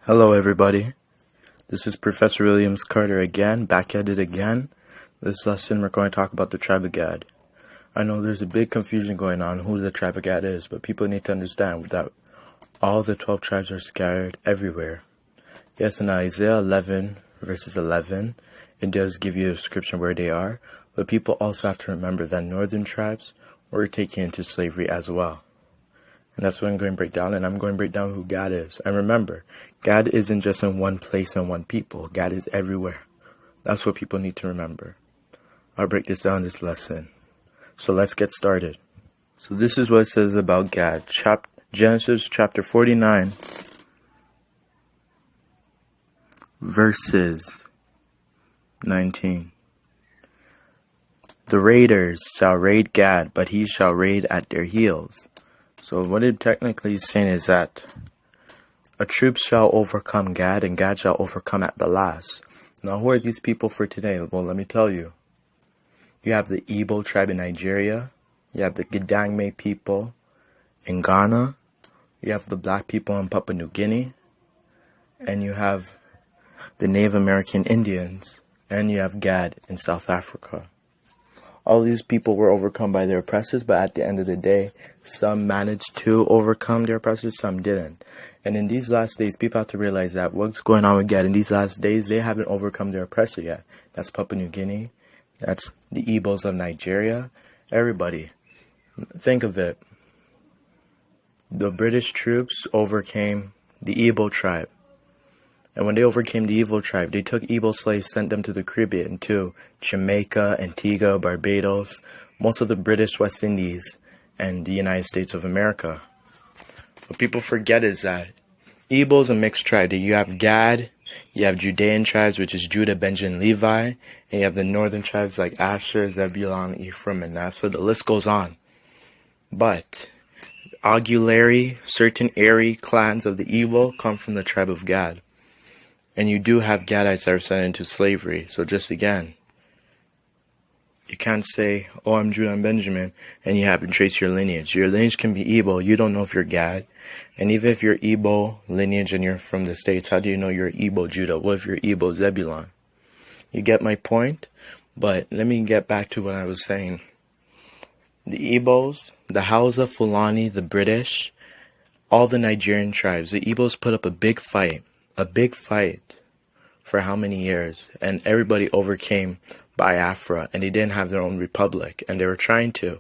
Hello everybody, this is Professor Williams Carter again, back at it again. This lesson we're going to talk about the tribe of Gad. I know there's a big confusion going on who the tribe of Gad is, but people need to understand that all the 12 tribes are scattered everywhere. Yes, in Isaiah 11 verses 11, it does give you a description where they are, but people also have to remember that northern tribes were taken into slavery as well. And that's what I'm going to break down, and I'm going to break down who God is. And remember, God isn't just in one place and one people. God is everywhere. That's what people need to remember. I'll break this down in this lesson. So let's get started. So this is what it says about God. Genesis chapter 49, verses 19. The raiders shall raid Gad, but he shall raid at their heels. So what it technically is saying is that a troop shall overcome Gad, and Gad shall overcome at the last. Now, who are these people for today? Well, let me tell you. You have the Igbo tribe in Nigeria. You have the Gidangme people in Ghana. You have the black people in Papua New Guinea. And you have the Native American Indians. And you have Gad in South Africa. All these people were overcome by their oppressors, but at the end of the day, some managed to overcome their oppressors, some didn't. And in these last days, people have to realize that what's going on with Gad in these last days, they haven't overcome their oppressor yet. That's Papua New Guinea. That's the Igbos of Nigeria. Everybody. Think of it. The British troops overcame the Igbo tribe. And when they overcame the Igbo tribe, they took Igbo slaves, sent them to the Caribbean, to Jamaica, Antigua, Barbados, most of the British West Indies, and the United States of America. What people forget is that Igbo is a mixed tribe. You have Gad, you have Judean tribes, which is Judah, Benjamin, Levi, and you have the northern tribes like Asher, Zebulun, Ephraim, and Manasseh. The list goes on. But auxiliary, certain Ari clans of the Igbo come from the tribe of Gad. And you do have Gadites that are sent into slavery. So just again, you can't say, oh, I'm Judah and Benjamin, and you haven't traced your lineage. Your lineage can be Igbo. You don't know if you're Gad. And even if you're Igbo lineage and you're from the States, how do you know you're Igbo Judah? What if you're Igbo Zebulun? You get my point? But let me get back to what I was saying. The Igbos, the Hausa, Fulani, the British, all the Nigerian tribes, the Igbos put up a big fight for how many years, and everybody overcame Biafra, and they didn't have their own republic, and they were trying to.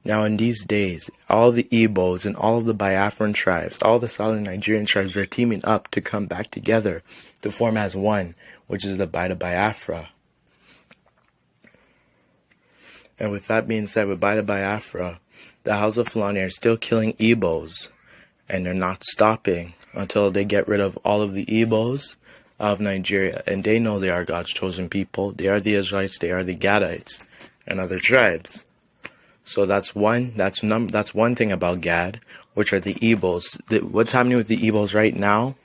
Now in these days, all the Igbos and all of the Biafran tribes, all the southern Nigerian tribes are teaming up to come back together to form as one, which is the Bida Biafra. And with that being said, with Bida Biafra, the Hausa Fulani are still killing Igbos, and they're not stopping until they get rid of all of the Igbos of Nigeria. And they know they are God's chosen people. They are the Israelites, they are the Gadites, and other tribes. So that's one thing about Gad, which are the Igbos. What's happening with the Igbos right now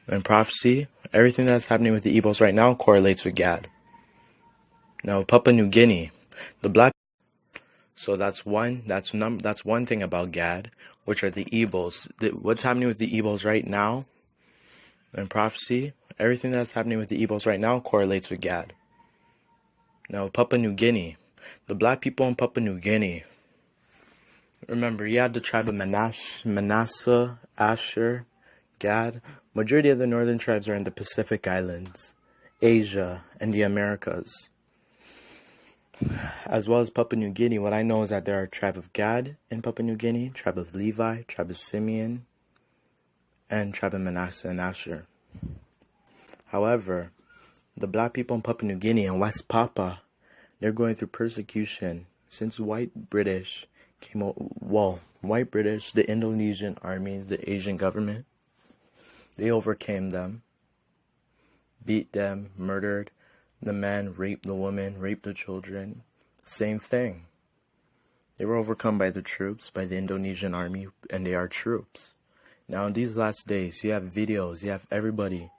in prophecy, everything that's happening with the Igbos right now correlates with Gad. Now Papua New Guinea, the black. So that's one thing about Gad, which are the Igbos. What's happening with the Igbos right now in prophecy, everything that's happening with the Igbos right now correlates with Gad. Now Papua New Guinea, the black people in Papua New Guinea. Remember, you had the tribe of Manasseh, Asher, Gad. Majority of the northern tribes are in the Pacific Islands, Asia, and the Americas. As well as Papua New Guinea, what I know is that there are tribe of Gad in Papua New Guinea, tribe of Levi, tribe of Simeon, and tribe of Manasseh and Asher. However, the black people in Papua New Guinea and West Papua, they're going through persecution since white British, the Indonesian army, the Asian government, they overcame them, beat them, murdered the men, raped the women, raped the children. Same thing. They were overcome by the troops, by the Indonesian army, and they are troops. Now in these last days, you have videos, you have everybody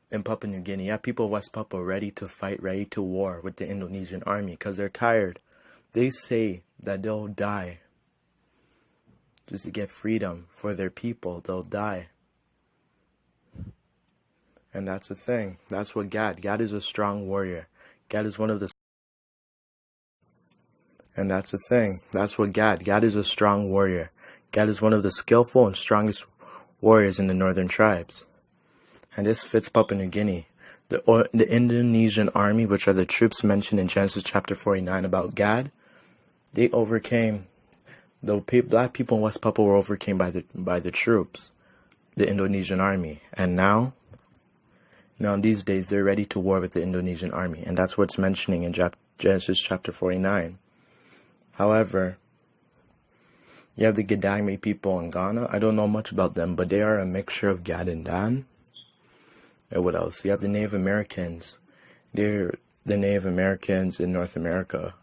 in Papua New Guinea, you have people of West Papua ready to fight, ready to war with the Indonesian army because they're tired. They say that they'll die just to get freedom for their people. They'll die. And that's the thing. That's what Gad is a strong warrior. Gad is one of the And that's the thing. That's what Gad is a strong warrior. Gad is one of the skillful and strongest warriors in the northern tribes. And this fits Papua New Guinea. The Indonesian army, which are the troops mentioned in Genesis chapter 49 about Gad, they overcame, black people in West Papua were overcame by the troops, the Indonesian army. And now these days, they're ready to war with the Indonesian army. And that's what's mentioning in Genesis chapter 49. However, you have the Gedangme people in Ghana. I don't know much about them, but they are a mixture of Gad and Dan. And what else? You have the Native Americans. They're the Native Americans in North America.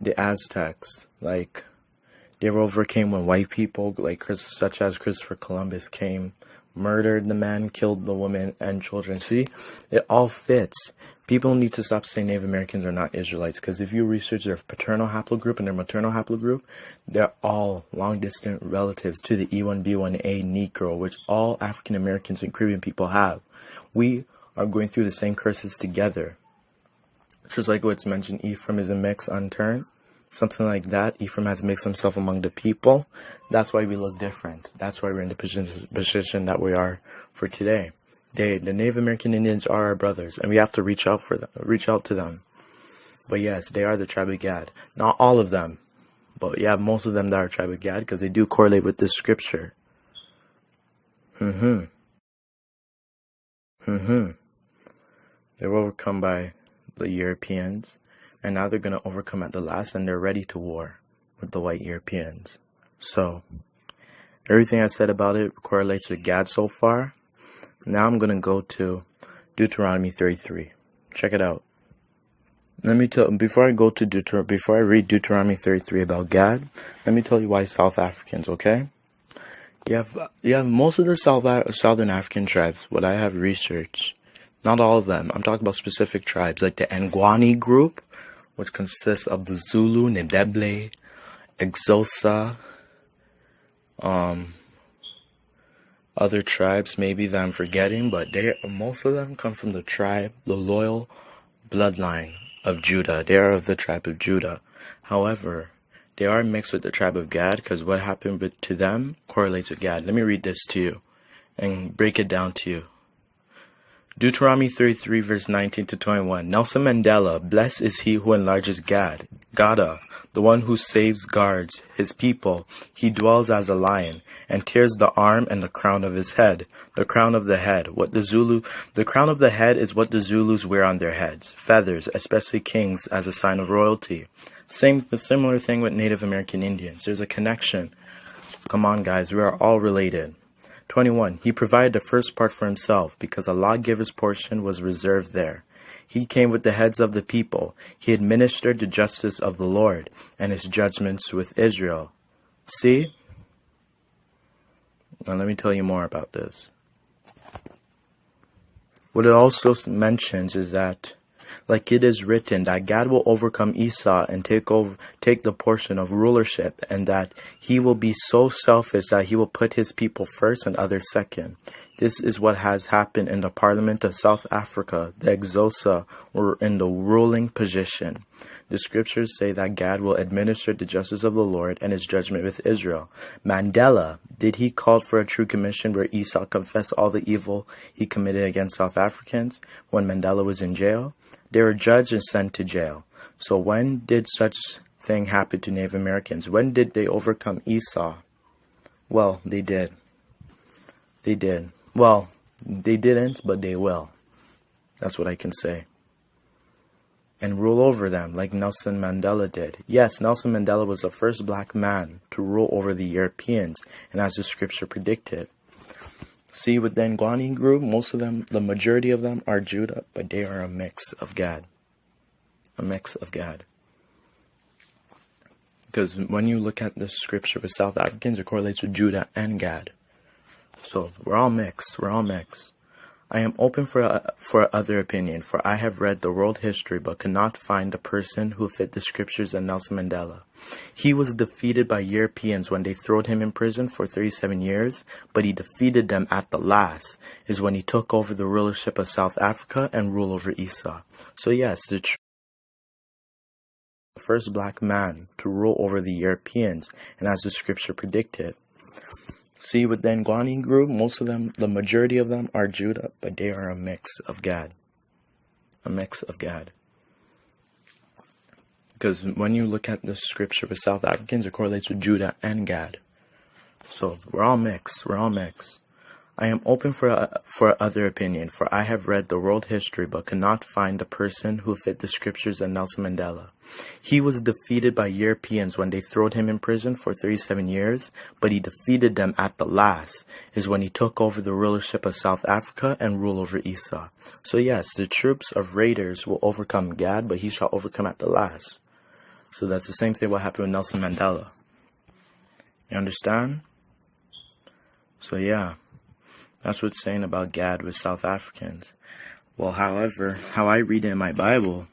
The Aztecs, they were overcame when white people, such as Christopher Columbus, came, murdered the man, killed the woman and children. See, it all fits. People need to stop saying Native Americans are not Israelites, because if you research their paternal haplogroup and their maternal haplogroup, they're all long-distant relatives to the E1B1A Negro, which all African Americans and Caribbean people have. We are going through the same curses together. Just like what's mentioned, Ephraim is a mix unturned. Something like that. Ephraim has mixed himself among the people. That's why we look different. That's why we're in the position that we are for today. The Native American Indians are our brothers, and we have to reach out to them. But yes, they are the tribe of Gad. Not all of them, but you have most of them that are tribe of Gad, because they do correlate with this scripture. They were overcome by the Europeans, and now they're going to overcome at the last, and they're ready to war with the white Europeans. So, everything I said about it correlates with Gad so far. Now I'm going to go to Deuteronomy 33. Check it out. Before I read Deuteronomy 33 about Gad, let me tell you why South Africans, okay? You have most of the Southern African tribes, what I have researched. Not all of them. I'm talking about specific tribes, like the Ngwani group, which consists of the Zulu, Ndebele, Xhosa, other tribes maybe that I'm forgetting, but most of them come from the loyal bloodline of Judah. They are of the tribe of Judah. However, they are mixed with the tribe of Gad, because what happened to them correlates with Gad. Let me read this to you and break it down to you. Deuteronomy 33 verse 19 to 21. Nelson Mandela, blessed is he who enlarges Gada, the one who guards his people. He dwells as a lion, and tears the arm and the crown of his head. The crown of the head is what the Zulus wear on their heads. Feathers, especially kings, as a sign of royalty. Similar thing with Native American Indians. There's a connection. Come on, guys, we are all related. 21. He provided the first part for himself, because a lawgiver's portion was reserved there. He came with the heads of the people. He administered the justice of the Lord and his judgments with Israel. See? Now let me tell you more about this. What it also mentions is that, like it is written, that God will overcome Esau and take the portion of rulership, and that he will be so selfish that he will put his people first and others second. This is what has happened in the Parliament of South Africa. The Xhosa were in the ruling position. The scriptures say that God will administer the justice of the Lord and his judgment with Israel. Mandela, did he call for a true commission where Esau confessed all the evil he committed against South Africans when Mandela was in jail? They were judged and sent to jail. So when did such thing happen to Native Americans? When did they overcome Esau? Well, they did. They did. Well, they didn't, but they will. That's what I can say. And rule over them like Nelson Mandela did. Yes, Nelson Mandela was the first black man to rule over the Europeans, and as the scripture predicted. See, with the Ngwani group, most of them, the majority of them are Judah, but they are a mix of Gad. A mix of Gad. Because when you look at the scripture with South Africans, it correlates with Judah and Gad. So, we're all mixed. I am open for other opinion, for I have read the world history but cannot find the person who fit the scriptures of Nelson Mandela. He was defeated by Europeans when they threw him in prison for 37 years, but he defeated them at the last, is when he took over the rulership of South Africa and ruled over Esau. So yes, the first black man to rule over the Europeans, and as the scripture predicted. See, with the Ngwani group, most of them, the majority of them are Judah, but they are a mix of Gad. A mix of Gad. Because when you look at the scripture with South Africans, it correlates with Judah and Gad. So we're all mixed. We're all mixed. I am open for other opinion, for I have read the world history but cannot find the person who fit the scriptures of Nelson Mandela. He was defeated by Europeans when they threw him in prison for 37 years, but he defeated them at the last, is when he took over the rulership of South Africa and ruled over Esau. So yes, the troops of raiders will overcome Gad, but he shall overcome at the last. So that's the same thing what happened with Nelson Mandela. You understand? So yeah. That's what's saying about Gad with South Africans. Well, however, how I read it in my Bible,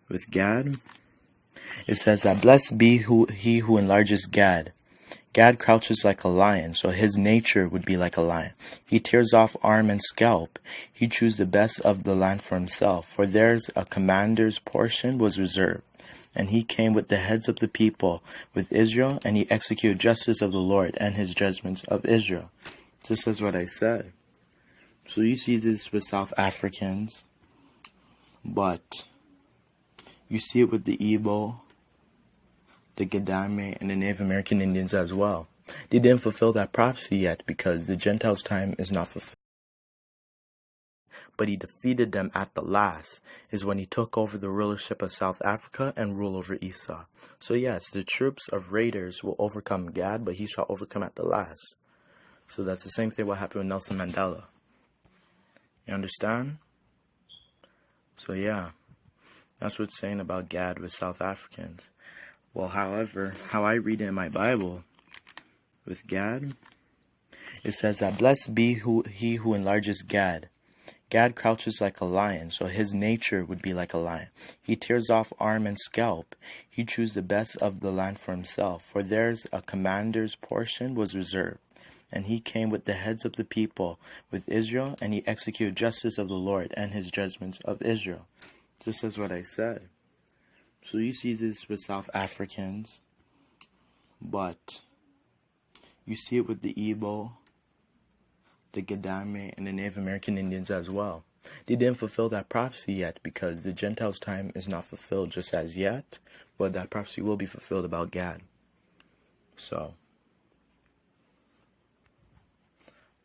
with Gad, it says that blessed be he who enlarges Gad. Gad crouches like a lion, so his nature would be like a lion. He tears off arm and scalp. He chews the best of the land for himself, for theirs a commander's portion was reserved. And he came with the heads of the people, with Israel, and he executed justice of the Lord and his judgments of Israel. Just as what I said. So you see this with South Africans, but you see it with the Igbo, the Gedame, and the Native American Indians as well. They didn't fulfill that prophecy yet because the Gentiles' time is not fulfilled. But he defeated them at the last, is when he took over the rulership of South Africa and ruled over Esau. So yes, the troops of raiders will overcome Gad, but he shall overcome at the last. So that's the same thing what happened with Nelson Mandela. You understand? So yeah, that's what's saying about Gad with South Africans. Well, however, how I read it in my Bible, with Gad, it says that blessed be he who enlarges Gad. Gad crouches like a lion, so his nature would be like a lion. He tears off arm and scalp. He chews the best of the land for himself, for theirs a commander's portion was reserved. And he came with the heads of the people, with Israel, and he executed justice of the Lord and his judgments of Israel. Just as what I said. So you see this with South Africans, but you see it with the Igbo, the Gedame, and the Native American Indians as well. They didn't fulfill that prophecy yet because the Gentiles' time is not fulfilled just as yet, but that prophecy will be fulfilled about Gad. So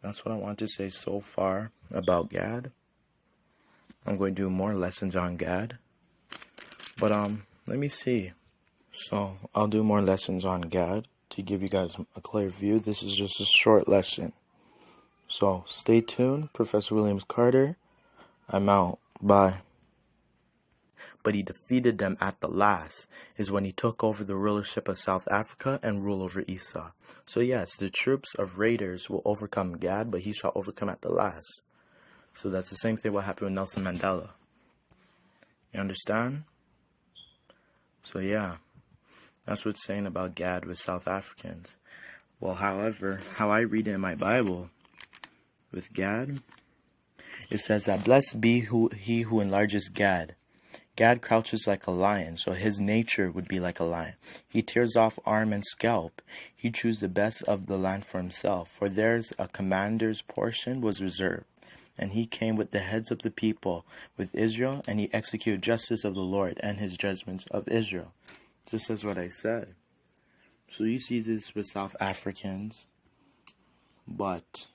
that's what I want to say so far about Gad. I'm going to do more lessons on Gad. But let me see. So I'll do more lessons on Gad to give you guys a clear view. This is just a short lesson. So stay tuned. Professor Williams Carter. I'm out. Bye. But he defeated them at the last, is when he took over the rulership of South Africa and ruled over Esau. So yes, the troops of raiders will overcome Gad, but he shall overcome at the last. So that's the same thing what happened with Nelson Mandela. You understand? So yeah, that's what's saying about Gad with South Africans. Well, however, how I read it in my Bible, with Gad, it says that blessed be he who enlarges Gad. Gad crouches like a lion, so his nature would be like a lion. He tears off arm and scalp. He chews the best of the land for himself, for theirs a commander's portion was reserved. And he came with the heads of the people, with Israel, and he executed justice of the Lord and his judgments of Israel. Just as what I said. So you see this with South Africans, but